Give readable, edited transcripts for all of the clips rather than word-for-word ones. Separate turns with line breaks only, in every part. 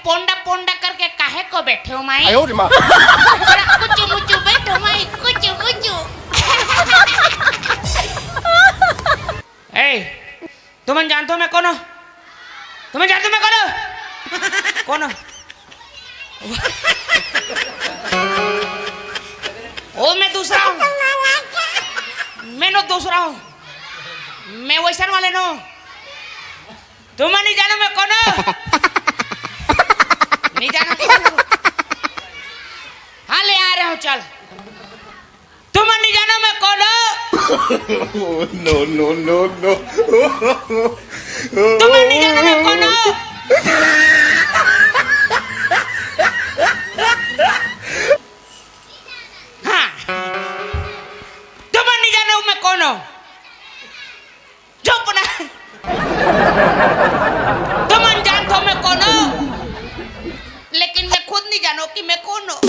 पोंडा पोंडा करके काहे को बैठे हो माई? कुछ मुचू बैठो माई, कुछ मुचू। तुम जानते हो मैं कौन हूँ? तुम्हें जानते हो मैं कौन हूँ? कौन हूँ? ओ मैं दूसरा हूँ, मैं नो दूसरा हूँ, मैं वैसा वाले नो। तुम नहीं जानो मैं कौन हूँ? नहीं जानो? हाँ ले आ रहे हो, चल। तुम नहीं जानो मैं कौन हूँ?
No no no no.
तुम नहीं जानो मैं कौन हूँ? हाँ, तुम नहीं जानो मैं कौन हूँ? चुप ना। तुम जानते हो मैं कौन हूँ, लेकिन मैं खुद नहीं जानो कि मैं कौन हूँ।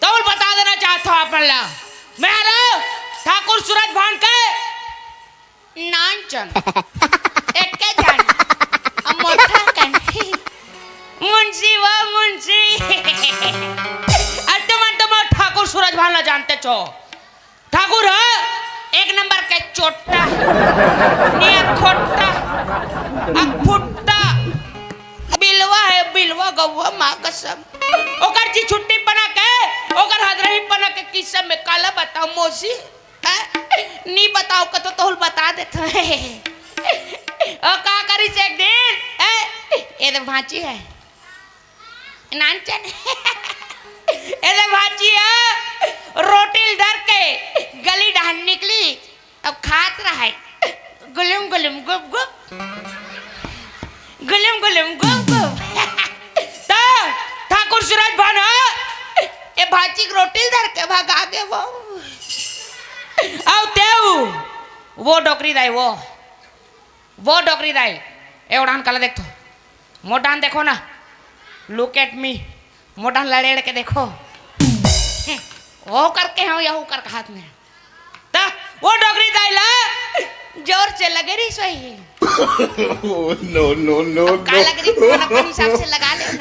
तो बता देना चाहता हूँ अपन ला, मैं ठाकुर सूरज भान के नानचन एक के जान मोटा कन मुंशी वो मुंशी। तुम ठाकुर सूरज भान ला जानते छो? ठाकुर है एक नंबर के चोटा, नियत खोटा, अखुट्टा, बिलवा है बिलवा गौवा माँ कसम। ओकर जी छुट्टी बना के, ओकर हदरही बना के किस्सा में काला बताओ मौसी, नहीं बताओ का तो तोल बता देता है। ओ का करी से एक दिन ये तो भांची है नानचन। ये तो भांची है रोटी धर के गली डाल निकली, अब खात रहा है गुलम गुलम गुप गुप, गुलम गुलम गुप गुप। तो ठाकुर सूरज भान ये भांची रोटी धर के भगा के वो डोकरी दाई वो डोकरी दाई ए उड़ान काला देखो, मोटान देखो ना, लुक एट मी, मोटान लड़ेड़ के देखो। वो करके हैं या वो कर हाथ में, तो वो डोकरी दाई ला जोर से लगे रही सही।
नो नो नो
काला लग रही अपने हिसाब से लगा ले ना।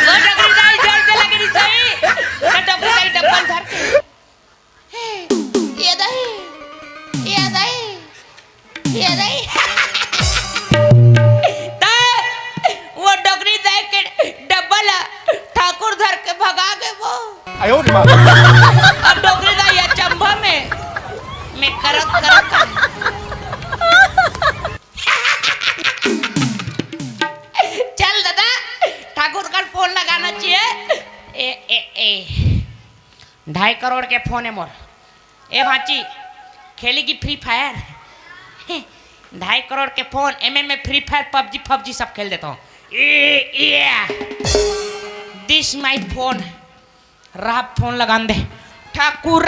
वो डोकरी दाई जोर से लगे रही सही, तो डोकरी दाई डब्बल धर के ये दही वो डोकरी दे के डबल ठाकुर धर के भगा गए वो। अब डोकरी दाई है चंबा में मैं करत चल दादा ठाकुर का फोन लगाना चाहिए। ए 2.5 करोड़ के फोन है मोर। ए भांची खेलेगी फ्री फायर, 2.5 करोड़ के फोन एमएम में फ्री फायर पबजी सब खेल देता हूँ। दिस माई फोन रात फोन लगा दे Thakur.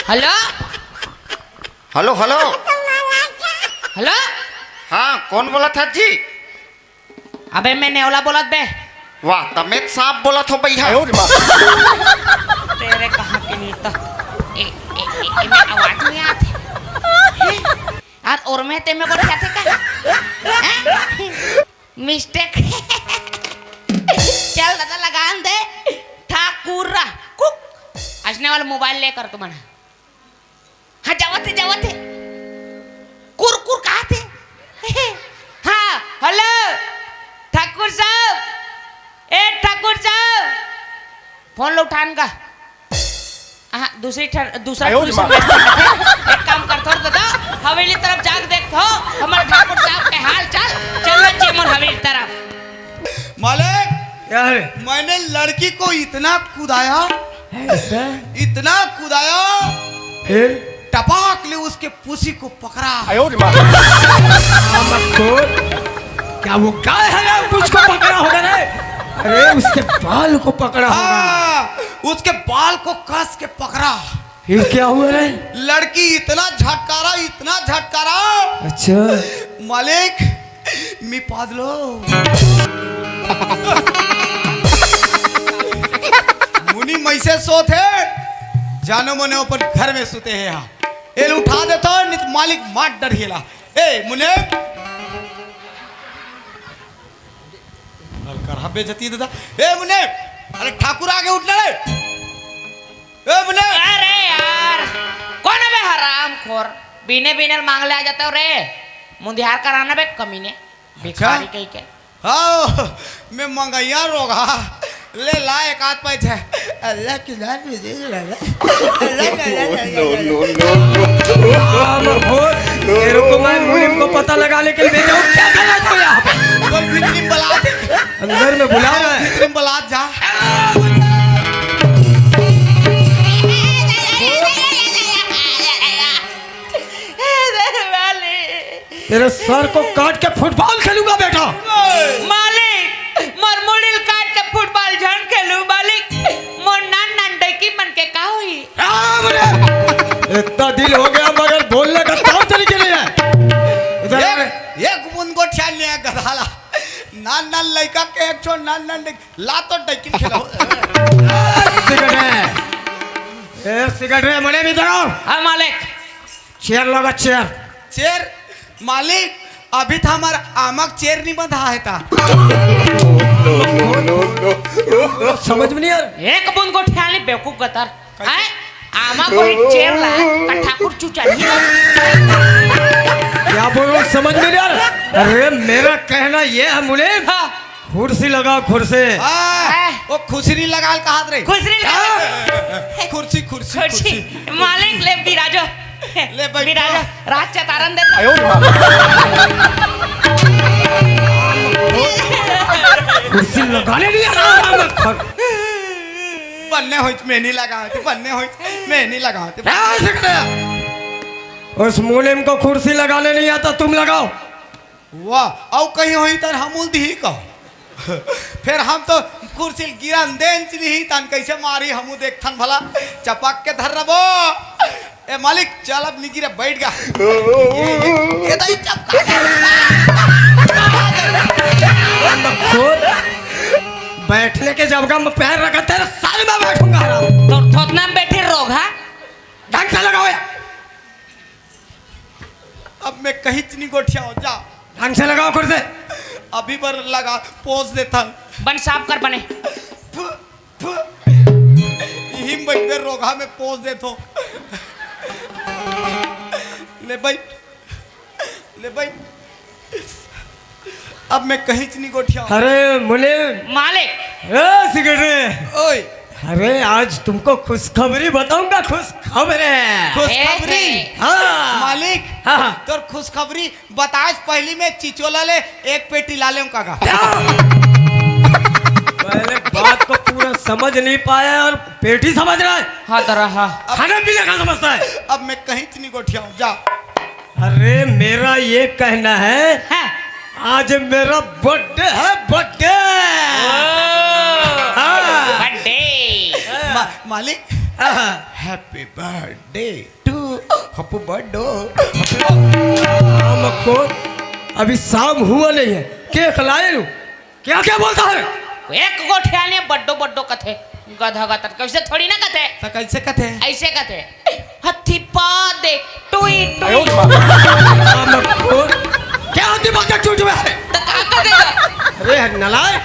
Hello
hello hello
hello,
हाँ कौन बोला था जी?
अबे मैं नेवला बोलत बे।
वाह तमेत साहब बोला था भैया।
तेरे कहाँ के नहीं तो मैं आवाज नहीं आती आज और मैं ते में को जाते का मिस्टेक। चल दादा लगान दे ठाकुर कुक असने वाला मोबाइल लेकर तुम ना। हाँ जावते कुर कहाँ थे? हाँ हेलो ठाकुर साहब, ए ठाकुर साहब फोन लो उठान का। हाँ दूसरा एक काम कर थोड़ा दादा हवेली तरफ जाग देखो हमारे ठाकुर साहब के हाल चाल चलना चाहिए हवेली तरफ।
मालिक
यार
मैंने लड़की को इतना कुदाया, इतना कुदाया,
फिर
टपाक ले उसके पुसी को पकड़ा।
क्या वो गाय है मुझको पकड़ा होगा रे? अरे उसके बाल को पकड़ा होगा।
उसके बाल को कस के पकड़ा।
फिर क्या हुआ रे?
लड़की इतना झटकारा, इतना झटकारा।
अच्छा
मालिक मी पादलो मुनि मैसे सोते जानो मने ऊपर घर में सोते हैं यहाँ। एल उठा देता नहीं तो मालिक मार डर हिला ए मुने कर हबे जती दादा ए मुने अरे ठाकुर आगे उठना रे ए मुने
अरे यार कौन है बे हराम खोर बिने बिने मांगले आ जाता हो रे मुंदिहार कराना बे कमीने भिखारी कहीं के
हाँ मैं मंगैया रोगा ले ला एक आध पैसे अल्लाह की जान में दे
तेरे को मैं मुनीम को पता लगा लेकिन बेटा क्या कर रहा था यहाँ पे?
कोई भित्री बलात
अंदर में बुला रहा है
भित्री बलात जा
तेरे सर को काट के फुटबॉल खेलूंगा बेटा
मालिक मोर मुड़िल काट के फुटबॉल झन खेलू मालिक मोर नान नान डकी मन के का हुई
इतना दिल हो गया मगर बोलने का तौर तरीके नहीं है इधर आ।
एक बुन को ठान लिया गधाला नान नान लड़का के एक छोड़ नान नान ला तो डकिन खेला
सिगरेट है ए सिगरेट है मने भी धरो
हाँ मालिक
चेयर लगा चेयर
चेर मालिक अभी था हमारा आमक चेर नहीं बंधा है था
समझ में नहीं यार
एक बुन को ठियाली बेवकूफ गतर हैं आमा को एक चेयर ला का ठाकुर चूचा नहीं
क्या बोल रहा हूँ समझ में नहीं यार अरे मेरा कहना ये है मुने कुर्सी लगाओ कुर्सी
वो खुसरी लगा कहा रे
खुसरी लगा
कुर्सी कुर्सी
खुशी मालिक ले बिराजो
ले भाई
बिराजो रात चतारन दे
कुर्सी लगाने नहीं आ रहा
बनने होई मैं नहीं लगाते बनने होई मैं नहीं लगाते
उस मुनीम को कुर्सी लगाने नहीं आता तुम लगाओ
वाह औ कहीं होई तर हम दी का फिर हम तो कुर्सी गिरन देन चली तन कैसे मारी हमू देखथन भला चपक के धर रबो ए मालिक चल अब निगिरे बैठ गया ये तो ही चपका
बैठने के जगह में पैर रखा तेरे साल में बैठूंगा
तो थोतना बैठे रोग हा
ढंग से लगाओ यार
अब मैं कहीं नहीं गोठिया हो जा
ढंग से लगाओ कुर्सी
अभी पर लगा पोज देता
बन साफ कर बने
यही बैठे रोगा में पोज देतो ले भाई अब मैं कहीं नहीं गोठिया
अरे मुने
मालिक
सिगरेट
ओए
अरे आज तुमको खुशखबरी बताऊंगा खुशखबरी
खुशखबरी
हाँ
मालिक
हाँ
तोर खुशखबरी बताज पहली में चिचोला ले एक पेटी ला ले काका
पहले बात को पूरा समझ नहीं पाया और पेटी समझ रहा है
हाँ दरा हाँ
खाने पीने का समझता है
अब मैं कहीं नहीं गोठिया हूँ जा
अरे मेरा ये कहना है
हाँ
आज मेरा बर्थडे है बर्थडे
बर्थडे
मालिक happy birthday to happy birthday
हमको अभी शाम हुआ नहीं है केक लाए लू क्या क्या बोलता है
एक गोठिया ने बड्डो बड्डो कथे गधा गतर कैसे थोड़ी ना कथे
तो कैसे कहते
ऐसे कथे हथी पा दे टुई टुई
हमको क्या होती बात टूट में है
तो का देगा
अरे नलायक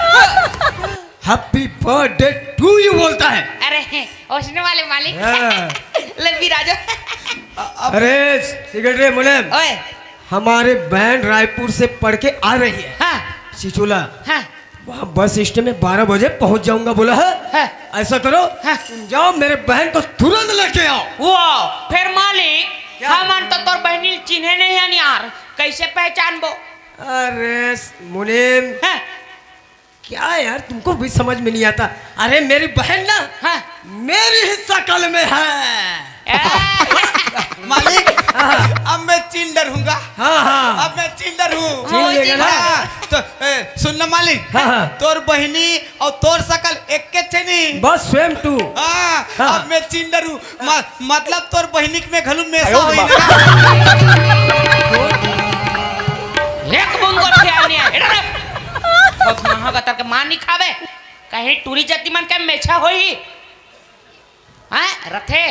हैप्पी बर्थडे टू यू बोलता है
अरे ओसने वाले मालिक
हाँ।
ले बिराजो
अरे सिगरेट मुने
ओए
हमारे बहन रायपुर से पढ़ के आ रही है
हाँ
चिचुला
हाँ
वहाँ बस स्टैंड में 12 बजे पहुंच जाऊंगा बोला है
हाँ।
ऐसा करो
हाँ।
तुम जाओ मेरे बहन को तुरंत लेके आओ
वाह फिर मालिक हम तो तोर बहनी चिन्हे नहीं है यार कैसे पहचानबो
अरे मुनीम
हाँ
क्या यार तुमको भी समझ में नहीं आता अरे मेरी बहन ना
हाँ
मेरी ही शकल में है
मालिक अब मैं चिल्डर हूँगा
हाँ हाँ
अब मैं चिल्डर हूँ
चिल लेगा ना
तो सुन ना मालिक
हाँ।
तोर बहनी और तोर सकल एक के छे नहीं
बस स्वयं तू
हाँ,
हाँ।
अब मैं चिल्डर हूँ मतलब तोर बहनी में घलू में ऐसा होई ना
एक बुंगो ख्याल नहीं है इधर बहुत महंगा तर के मान नहीं खावे कहीं टूरी जाति मन के मेछा होई हैं रथे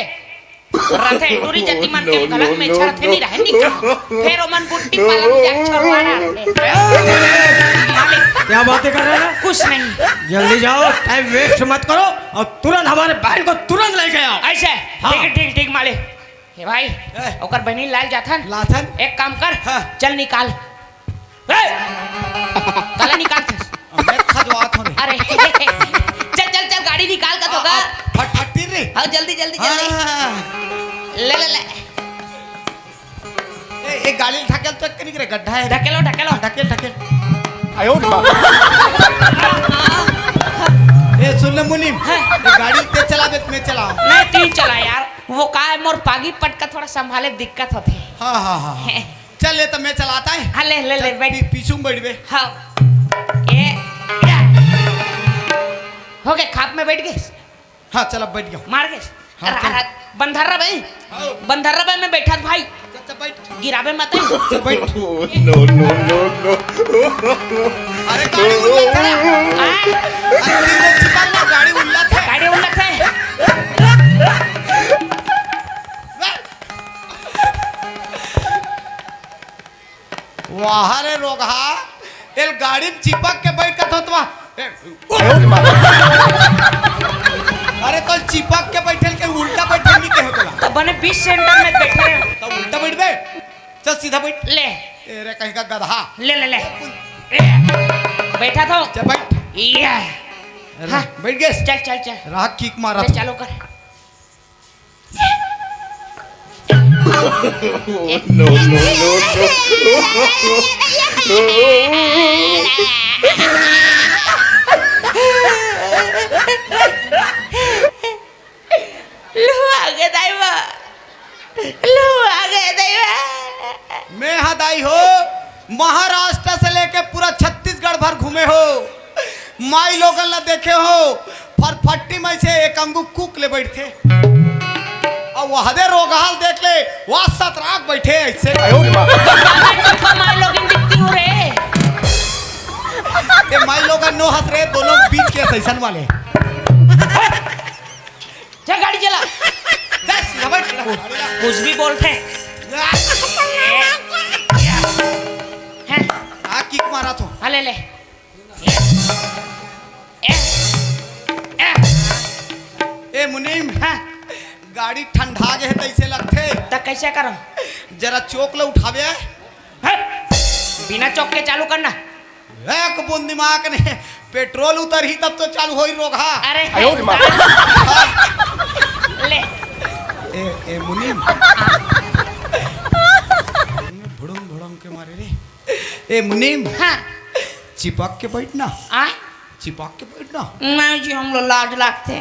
रथे टूरी जति मन के गलत में छर थे नहीं रहे निका फिर ओमन बुट्टी पालन जाक छोड़वाना मालिक
क्या बातें कर रहे हैं?
कुछ नहीं
जल्दी जाओ, टाइम वेस्ट मत करो और तुरंत हमारे बहन को तुरंत लेके आओ।
ऐसे
हाँ।
ठीक ठीक ठीक मालिक हे भाई ओकर बहनी लाल जाथन
लाथन
एक काम कर
हाँ।
चल निकाल काला निकाल
मैं खजवात होने
अरे चल चल चल गाड़ी निकाल का तो का
फटफटी रे
हाँ जल्दी जल्दी जल्दी ले ले ले
एक गाड़ी ढकेल तो कनी करे गड्ढा है
ढकेलो ढकेलो
ढकेल ढकेल ए सुन ले मुनीम
हाँ।
ये गाड़ी ते चलावे मैं चलाऊं
नहीं तू चला यार वो का है मोर पागी पटका थोड़ा संभाले दिक्कत होती है
हाँ हाँ हाँ चल ले तो मैं चलाता है
हाँ ले ले ले बैठ
पीछू में बैठ बे
हाँ ये हो गए खाप में बैठ गए
हाँ चल अब बैठ गया
मार गए
हाँ, चल।
बंधर्रा भाई
हाँ।
बंधर्रा भाई में बैठा था भाई
चल बैठ
गिरावे मत
चल बैठ
No, no, no, no.
अरे गाड़ी उल्लत है
आए,
अरे तीन लोग छिपा ना गाड़ी उल्लत है
गाड़ी उल्लत है
वाह रे रोगा एल गाड़ी में चिपक के बैठ का तो अरे तो चिपक के बैठल के उल्टा बैठल नहीं के होतला
तो बने 20 सेंटर में बैठे हैं
तो उल्टा बैठ बे चल सीधा बैठ
ले
तेरे कहीं का गधा
ले ले ले बैठा था
चल बैठ
ये हाँ
बैठ गए
चल चल चल
राह किक मारा
ले, चालू कर
No, no, no,
लो आगे दाइवा लो आगे दाइवा
मैं हदाई हो महाराष्ट्र से लेके पूरा छत्तीसगढ़ भर घूमे हो माई लोगन ला देखे हो फटफटी में से एक अंगू कुक ले बैठे और वहदे रोगहाल देख ले वह सतराक बैठे ऐसे
मार लोगिन दिखती हो रे
ये माई लोगन नो हंस रहे दोनों बीच के सैसन वाले
चल गाड़ी चला
जा, सीधा बैठ।
कुछ भी बोलते हैं
हाँ किक मारा तो
हाँ ले ले
ए मुनीम
हाँ
गाड़ी ठंडा गए तैसे लगते
तो कैसे करो
जरा चौक ले उठावे
हैं? बिना चौक के चालू करना
एक बूंद दिमाग ने पेट्रोल उतर ही तब तो चालू हो ही रोगा
अरे ले
ए मुनीम भुड़म भुड़म के मारे रे ए मुनीम
हाँ
चिपक के बैठना
आए
चिपक के बैठना
नहीं जी हम लोग लाज लगते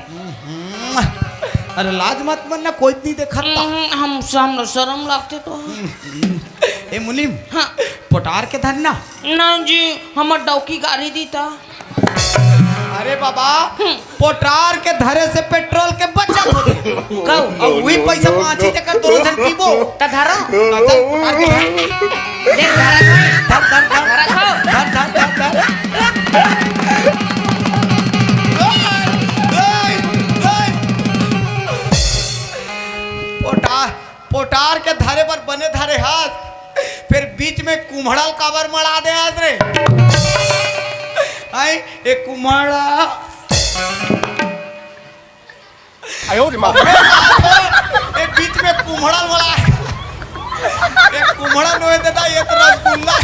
अरे लाज मत मनना कोई नहीं देखता
हम लोग शर्म लगते तो
ए मुनीम
हाँ
पोटार के धरना
नहीं जी हमार डौकी गाड़ी दी था
अरे बाबा पोटार के धरे से पेट्रोल के बचत होते
कहो
और वही पैसा 5 ही टका दोनों जन पीबो
तो धरो
चल पोटार के धर
देख धरा
धर धर धर
धरा था
धर धर धर धर पोटार के धारे पर बने धारे हाथ फिर बीच में कुम्हड़ल काबर मड़ा दे आज रे आई एक कुम्हड़ा एक बीच में कुम्हड़ल मड़ा एक कुम्हड़ा नोए देता ये तो रसगुल्ला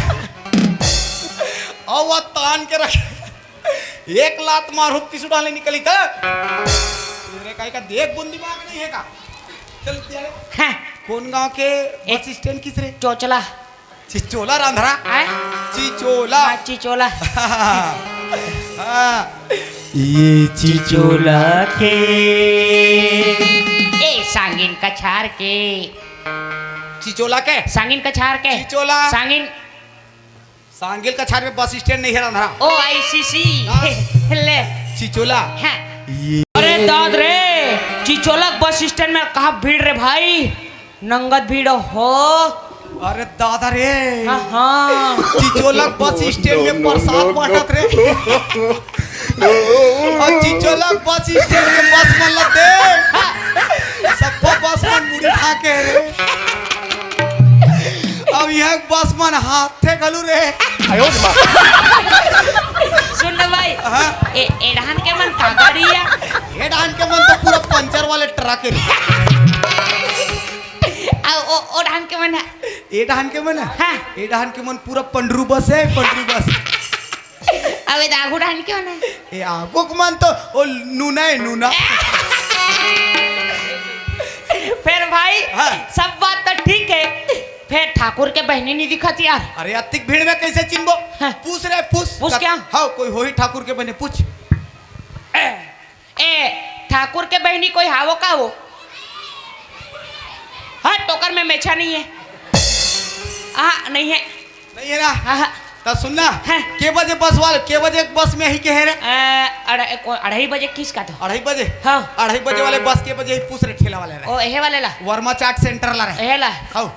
और वह तान के रख एक लात मारू पिसू डाले निकली का तेरे काहे का देख बुंदी दिमाग नहीं है का चल त्यारे
हाँ
कौन गांव के बस स्टैंड किस रे
चोचला
चिचोला रांधरा
आए
चिचोला
चिचोला
हाँ।
ये चिचोला के
ए सांगिन कछार के
चिचोला के
सांगिन कछार के
चिचोला
सांगिन
सांगिल का छाड़ में बस स्टैंड नहीं है रांधरा
ओ आईसीसी ले
चिचोला
हाँ अरे दाद रे चिचोला बस स्टैंड में कहा भीड़ रे भाई नंगत भीड़ हो
अरे दादा रे
हाँ हाँ
चिचोला बस स्टैंड में प्रसाद बांटत रे और चिचोला बस स्टैंड में बस मतलब दे सबको बस में मुड़ी खा कहाँ के रे अब यहाँ बस मन हाथ थे गलू रे
सुन ले भाई
हाँ?
एडहान के मन का गाड़ी है
ये डांस के मन तो पूरा पंचर वाले ट्रक है
ओ ढान के मन है
ये डांस के मन है
हाँ।
ये डांस के मन पूरा पंडरू बस है पंडरू बस
अबे दागू ढान के मन है
ये आगो के मन तो वो नूना है नूना
फिर भाई
हाँ।
सब बात तो ठीक है फिर ठाकुर के बहनी नहीं दिखत यार
अरे अतिक भीड़ में कैसे चिन्हबो
हाँ।
पूछ रे पूछ
पूछ क्या?
हाँ कोई हो ही ठाकुर के बने पूछ
ए ठाकुर के बहनी कोई हावो का वो हाँ टोकर में मेछा नहीं है हाँ नहीं है
नहीं है ना
हाँ हाँ
तो सुनना
हाँ।
के बजे बस वाले के बजे बस में ही के है रे
2:30 बजे किसका था
2:30 बजे
हाँ
2:30 बजे वाले बस के बजे ही पूछ रे ठेला वाले रे
ओ एहे वाले ला
वर्मा चाट सेंटर ला रे
एहे ला
खाओ